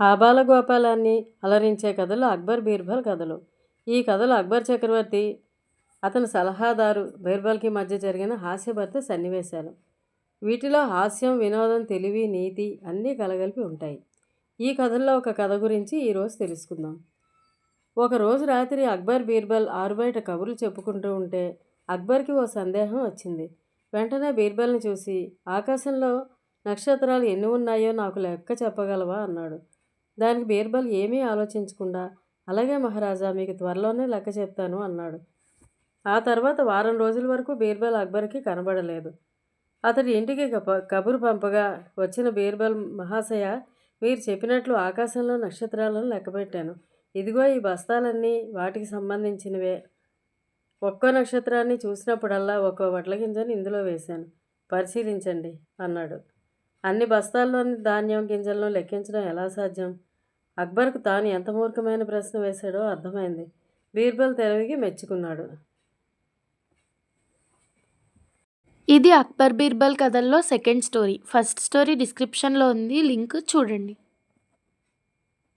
ఆబాలగోపాలాన్ని అలరించే కథలు అక్బర్ బీర్బల్ కథలు. ఈ కథలు అక్బర్ చక్రవర్తి అతని సలహాదారు బీర్బల్కి మధ్య జరిగిన హాస్యభరిత సన్నివేశాలు. వీటిలో హాస్యం, వినోదం, తెలివి, నీతి అన్నీ కలగలిపి ఉంటాయి. ఈ కథల్లో ఒక కథ గురించి ఈరోజు తెలుసుకుందాం. ఒకరోజు రాత్రి అక్బర్ బీర్బల్ ఆరుబయట కబుర్లు చెప్పుకుంటూ ఉంటే అక్బర్కి ఓ సందేహం వచ్చింది. వెంటనే బీర్బల్ని చూసి, ఆకాశంలో నక్షత్రాలు ఎన్ని ఉన్నాయో నాకు లెక్క చెప్పగలవా అన్నాడు. దానికి బీర్బల్ ఏమీ ఆలోచించకుండా, అలాగే మహారాజా, మీకు త్వరలోనే లెక్క చెప్తాను అన్నాడు. ఆ తర్వాత వారం రోజుల వరకు బీర్బల్ అక్బర్కి కనబడలేదు. అతడి ఇంటికి కబురు పంపగా వచ్చిన బీర్బల్, మహాశయ, మీరు చెప్పినట్లు ఆకాశంలో నక్షత్రాలను లెక్కపెట్టాను. ఇదిగో ఈ బస్తాలన్నీ వాటికి సంబంధించినవే. ఒక్కో నక్షత్రాన్ని చూసినప్పుడల్లా ఒక్కో వడ్లగింజను ఇందులో వేశాను, పరిశీలించండి అన్నాడు. అన్ని బస్తాల్లోని ధాన్యం గింజలను లెక్కించడం ఎలా సాధ్యం? అక్బర్కు తాను ఎంత మూర్ఖమైన ప్రశ్న వేశాడో అర్థమైంది. బీర్బల్ తెలివికి మెచ్చుకున్నాడు. ఇది అక్బర్ బీర్బల్ కథల్లో సెకండ్ స్టోరీ. ఫస్ట్ స్టోరీ డిస్క్రిప్షన్లో ఉంది, లింక్ చూడండి.